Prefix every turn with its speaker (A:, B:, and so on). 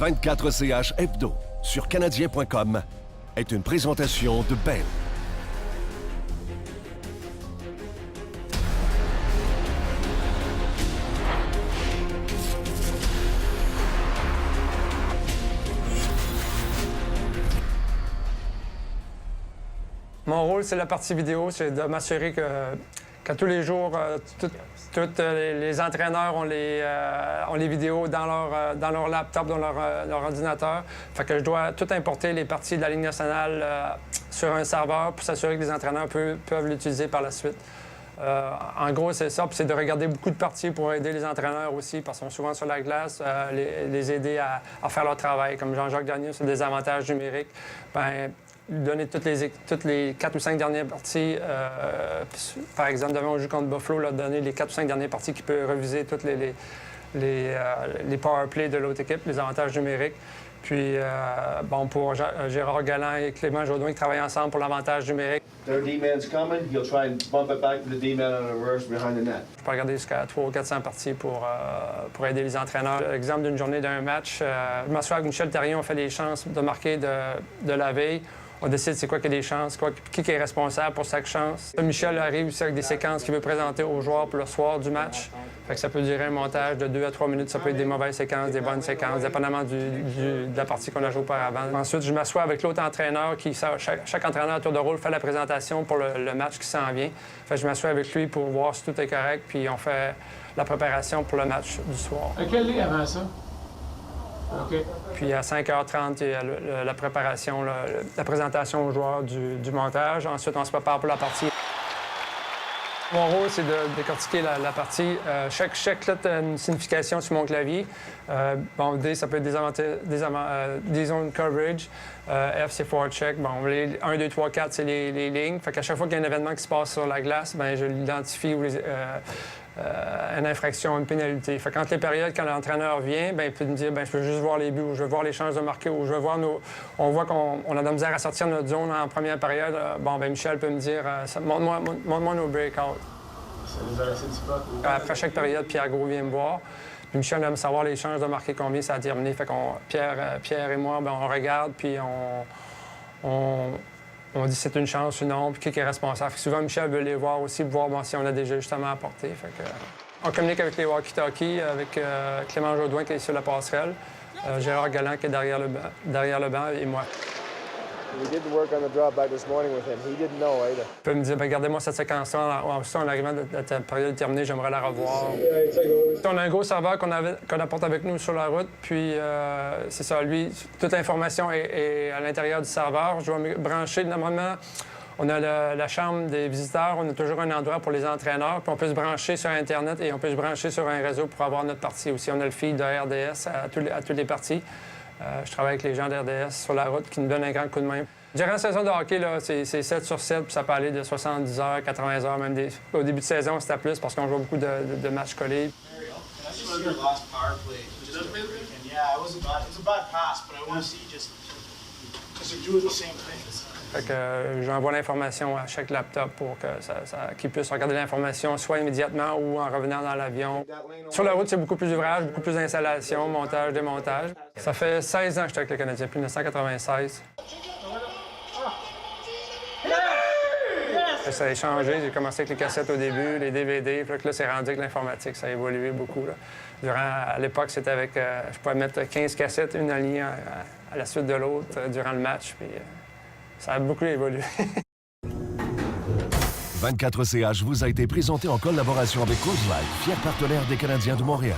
A: 24CH Hebdo sur canadien.com est une présentation de Bell.
B: Mon rôle, c'est la partie vidéo, c'est de m'assurer que tous les jours, tous les entraîneurs ont les vidéos dans leur laptop, dans leur ordinateur. Fait que je dois tout importer les parties de la Ligue nationale sur un serveur pour s'assurer que les entraîneurs peuvent l'utiliser par la suite. En gros, c'est ça. Puis c'est de regarder beaucoup de parties pour aider les entraîneurs aussi, parce qu'ils sont souvent sur la glace, les aider à faire leur travail. Comme Jean-Jacques Gagnon, sur des avantages numériques. Bien, donner toutes les 4 ou 5 dernières parties. Par exemple, demain, on joue contre Buffalo, là, donner les 4 ou 5 dernières parties qui peut reviser toutes les power plays de l'autre équipe, les avantages numériques. Puis, bon, pour Gérard Galland et Clément Jaudoin qui travaillent ensemble pour l'avantage numérique.
C: Their D-man's coming, he'll try and bump it back to the D-man on a reverse behind the net.
B: Je peux regarder jusqu'à 300 ou 400 parties pour aider les entraîneurs. Exemple d'une journée d'un match, je m'assois avec Michel Therrien, on fait des chances de marquer de la veille. On décide c'est quoi qui a des chances, qui est responsable pour chaque chance. Michel arrive aussi avec des séquences qu'il veut présenter aux joueurs pour le soir du match. Fait que ça peut durer un montage de 2 à 3 minutes. Ça peut être des mauvaises séquences, des bonnes séquences, dépendamment de la partie qu'on a jouée auparavant. Ensuite, je m'assois avec l'autre entraîneur qui, chaque entraîneur à tour de rôle fait la présentation pour le match qui s'en vient. Fait que je m'assois avec lui pour voir si tout est correct, puis on fait la préparation pour le match du soir.
D: À quelle ligne avant ça? Okay.
B: Puis à 5h30, il y a la préparation, la présentation aux joueurs du montage. Ensuite, on se prépare pour la partie. Mon rôle, c'est de décortiquer la partie. Chaque lettre a une signification sur mon clavier. Bon, D, ça peut être des zones coverage. F, c'est forward check. Bon, les 1, 2, 3, 4, c'est les lignes. Fait qu'à chaque fois qu'il y a un événement qui se passe sur la glace, bien, je l'identifie une infraction, une pénalité. Fait qu'entre les périodes, quand l'entraîneur vient, bien, il peut me dire je veux juste voir les buts, ou je veux voir les chances de marquer, ou je veux voir on voit qu'on a de la misère à sortir de notre zone en première période. Bon, bien, Michel peut me dire montre-moi nos breakouts.
D: Ça nous a laissé du spot.
B: Après chaque période, Pierre Gros vient me voir. Puis Michel aime savoir les chances de marquer combien ça a terminé. Fait qu'on Pierre et moi, bien, on regarde, puis on dit c'est une chance, une ombre, puis qui est responsable. Souvent, Michel veut les voir aussi, pour voir si on a des ajustements à apporter. On communique avec les walkie-talkies, avec Clément Jaudoin qui est sur la passerelle, Gérard Galland qui est derrière le banc et moi.
E: We did work on the drop back this morning with him. He didn't know either.
B: Il peut me dire gardez-moi cette séquence-là. En arrivant de la période terminée, j'aimerais la revoir. On a un gros serveur qu'on apporte avec nous sur la route. Puis, c'est ça, lui, toute l'information est à l'intérieur du serveur. Je dois me brancher. Normalement, on a la chambre des visiteurs. On a toujours un endroit pour les entraîneurs. Puis, on peut se brancher sur Internet et on peut se brancher sur un réseau pour avoir notre partie aussi. On a le feed de RDS à toutes les parties. Je travaille avec les gens d'RDS sur la route qui nous donnent un grand coup de main. Durant la saison de hockey, c'est 7 sur 7, puis ça peut aller de 70 heures, 80 heures, même au début de saison, c'était plus parce qu'on joue beaucoup de matchs collés. Fait que j'envoie l'information à chaque laptop pour qu'ils puissent regarder l'information soit immédiatement ou en revenant dans l'avion. Sur la route, c'est beaucoup plus d'ouvrages, beaucoup plus d'installations, montage, démontage. Ça fait 16 ans que je suis avec le Canadien, depuis 1996. Ça a changé. J'ai commencé avec les cassettes au début, les DVD. Puis là, c'est rendu avec l'informatique. Ça a évolué beaucoup. À l'époque, c'était avec... je pouvais mettre 15 cassettes, une alignée à la suite de l'autre durant le match. Puis, ça a beaucoup évolué.
A: 24CH vous a été présenté en collaboration avec Coors Light, fier partenaire des Canadiens de Montréal.